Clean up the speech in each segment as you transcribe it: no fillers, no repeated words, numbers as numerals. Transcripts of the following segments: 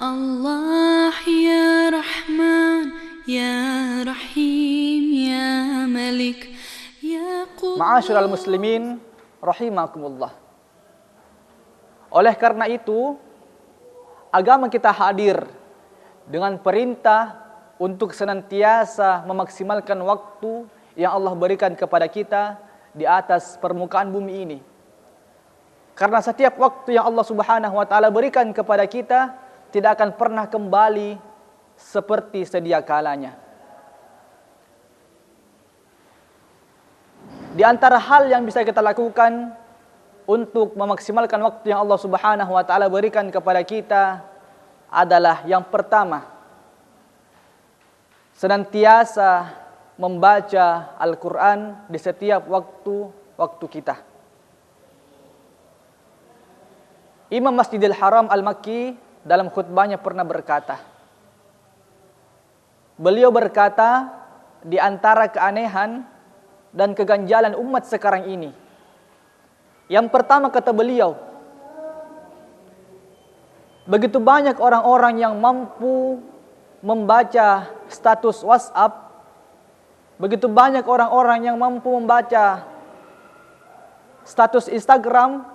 Allah ya Rahman ya Rahim ya Malik ya Qudus. Ma'asyiral muslimin rahimakumullah. Oleh karena itu, agama kita hadir dengan perintah untuk senantiasa memaksimalkan waktu yang Allah berikan kepada kita di atas permukaan bumi ini. Karena setiap waktu yang Allah Subhanahu wa taala berikan kepada kita tidak akan pernah kembali seperti sedia kalanya. Di antara hal yang bisa kita lakukan untuk memaksimalkan waktu yang Allah Subhanahu wa taala berikan kepada kita adalah yang pertama, senantiasa membaca Al-Qur'an di setiap waktu kita. Imam Masjidil Haram Al-Makki dalam khutbahnya pernah berkata, beliau berkata, di antara keanehan dan keganjalan umat sekarang ini, yang pertama kata beliau, begitu banyak orang-orang yang mampu membaca status WhatsApp, begitu banyak orang-orang yang mampu membaca status Instagram,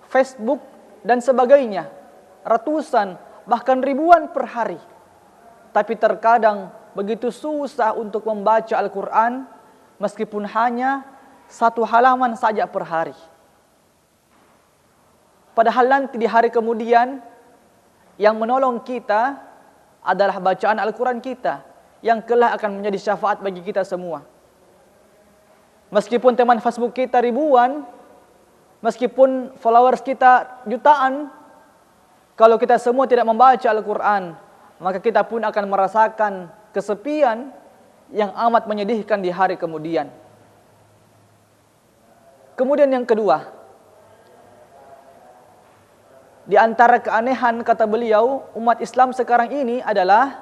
Facebook, dan sebagainya, ratusan bahkan ribuan per hari. Tapi terkadang begitu susah untuk membaca Al-Quran meskipun hanya 1 halaman saja per hari. Padahal nanti di hari kemudian yang menolong kita adalah bacaan Al-Quran kita yang kelak akan menjadi syafaat bagi kita semua. Meskipun teman Facebook kita ribuan, meskipun followers kita jutaan, kalau kita semua tidak membaca Al-Quran, maka kita pun akan merasakan kesepian yang amat menyedihkan di hari kemudian. Kemudian yang kedua, di antara keanehan kata beliau, umat Islam sekarang ini adalah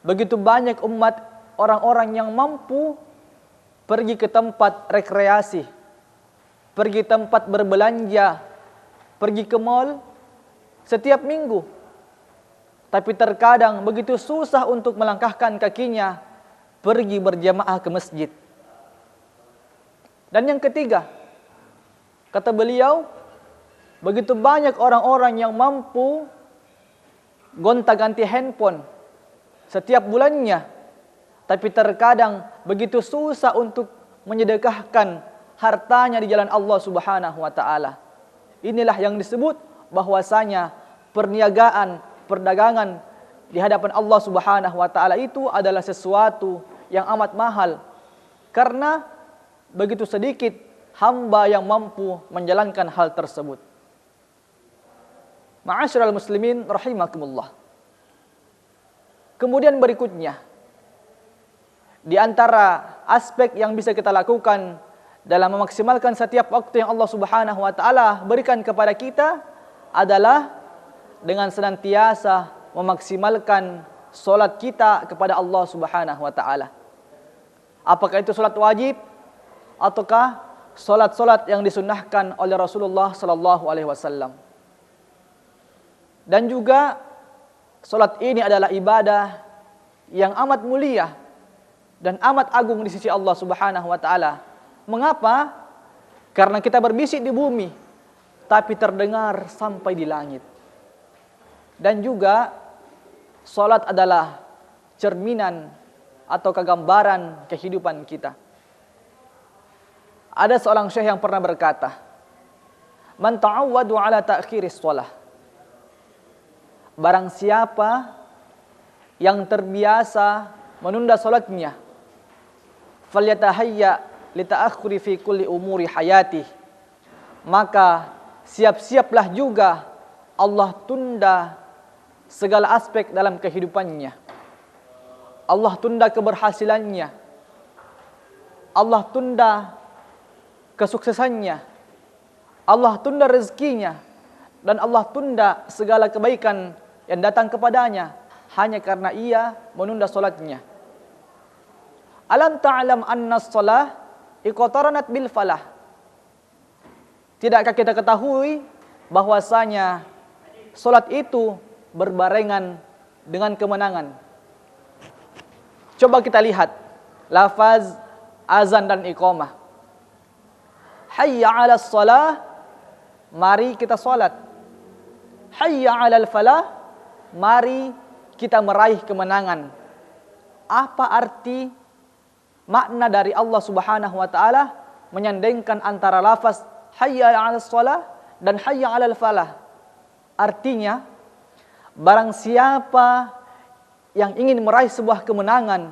begitu banyak umat orang-orang yang mampu pergi ke tempat rekreasi, pergi tempat berbelanja, pergi ke mall setiap minggu. Tapi terkadang begitu susah untuk melangkahkan kakinya pergi berjamaah ke masjid. Dan yang ketiga, kata beliau, begitu banyak orang-orang yang mampu gonta-ganti handphone setiap bulannya, tapi terkadang begitu susah untuk menyedekahkan hartanya di jalan Allah Subhanahu wa taala. Inilah yang disebut bahwasanya perniagaan, perdagangan di hadapan Allah Subhanahu wa taala itu adalah sesuatu yang amat mahal. Karena begitu sedikit hamba yang mampu menjalankan hal tersebut. Ma'asyiral muslimin rahimakumullah. Kemudian berikutnya, di antara aspek yang bisa kita lakukan dalam memaksimalkan setiap waktu yang Allah Subhanahu wa taala berikan kepada kita adalah dengan senantiasa memaksimalkan solat kita kepada Allah Subhanahu wa taala. Apakah itu solat wajib ataukah solat-solat yang disunnahkan oleh Rasulullah sallallahu alaihi wasallam. Dan juga solat ini adalah ibadah yang amat mulia dan amat agung di sisi Allah Subhanahu wa taala. Mengapa? Karena kita berbisik di bumi, tapi terdengar sampai di langit. Dan juga salat adalah cerminan atau kegambaran kehidupan kita. Ada seorang syekh yang pernah berkata, "Man ta'awwadu ala ta'khiris shalah." Barang siapa yang terbiasa menunda salatnya, falyatahayya lita'akhuri fi kulli umuri hayati, maka siap-siaplah juga Allah tunda segala aspek dalam kehidupannya. Allah tunda keberhasilannya, Allah tunda kesuksesannya, Allah tunda rezekinya, dan Allah tunda segala kebaikan yang datang kepadanya hanya karena ia menunda salatnya. Alam ta'lam anna as-salah iqtaranat bil falah. Tidakkah kita ketahui bahwasanya salat itu berbarengan dengan kemenangan. Coba kita lihat lafaz azan dan iqamah. Hayya 'alas shalah, mari kita salat. Hayya 'alal falah, mari kita meraih kemenangan. Apa arti makna dari Allah Subhanahu wa taala menyandingkan antara lafaz hayya 'alas shalah dan hayya 'alal falah? Artinya, barang siapa yang ingin meraih sebuah kemenangan,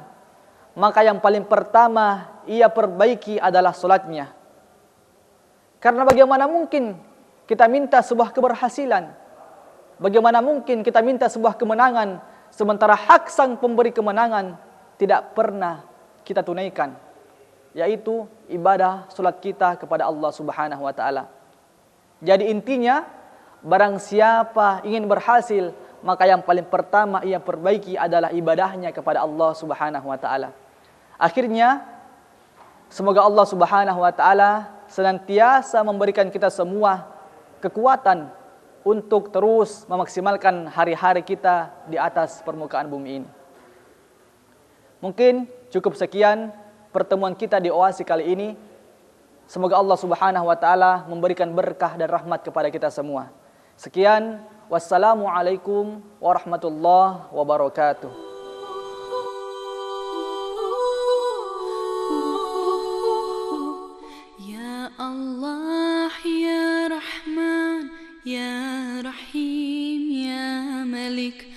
maka yang paling pertama ia perbaiki adalah salatnya. Karena bagaimana mungkin kita minta sebuah keberhasilan? Bagaimana mungkin kita minta sebuah kemenangan sementara hak sang pemberi kemenangan tidak pernah kita tunaikan, yaitu ibadah salat kita kepada Allah Subhanahu wa taala. Jadi intinya, barang siapa ingin berhasil, maka yang paling pertama ia perbaiki adalah ibadahnya kepada Allah Subhanahu wa taala. Akhirnya, semoga Allah Subhanahu wa taala senantiasa memberikan kita semua kekuatan untuk terus memaksimalkan hari-hari kita di atas permukaan bumi ini. Mungkin cukup sekian pertemuan kita di Oasi kali ini. Semoga Allah Subhanahu wa taala memberikan berkah dan rahmat kepada kita semua. Sekian, wassalamualaikum warahmatullahi wabarakatuh. Ya Allah, ya Rahman, ya Rahim, ya Malik,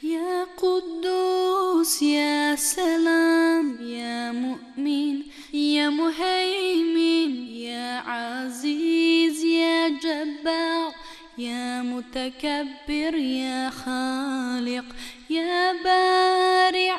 ya Quddus, ya Salam, ya Mu'min, ya Muhaimin, ya Aziz, ya Jabbar, ya Mutakabbir, ya Khaliq, ya Bari